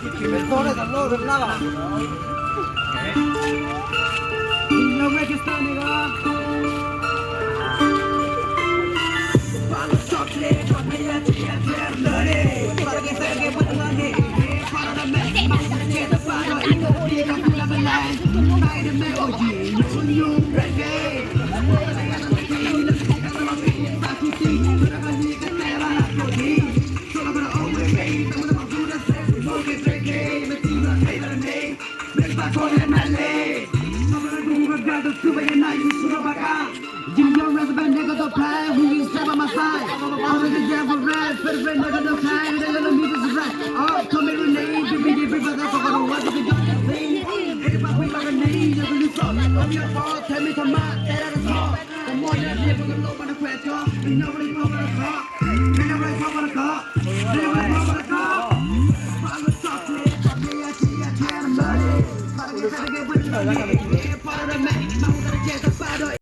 Persone da loro brava. Non è che sta negando. Parlo chocolate, famiglia ti piace. Para che sai che vuoi mandare. Para da me, ma non c'è da fare. Io non più la bella. Vai da me oggi, non reggae. Con le mele, sono lungo guardo su e night sulla bacca. Give your husband nigga the plan, who you step on my side. All of the devil red, for the nigga the plan, they gonna meet us right. Oh, come here, name, give me the people that's gonna watch the gun thing. Everybody we got a name, never lose up. I'm your fault, tell me to my that is small. The more that people can look on the question, we nobody come on the car. We nobody come on the car. We nobody come on the car. Follow chocolate, for me, I see, I can't money. Para que se te quede, para que me, para que me,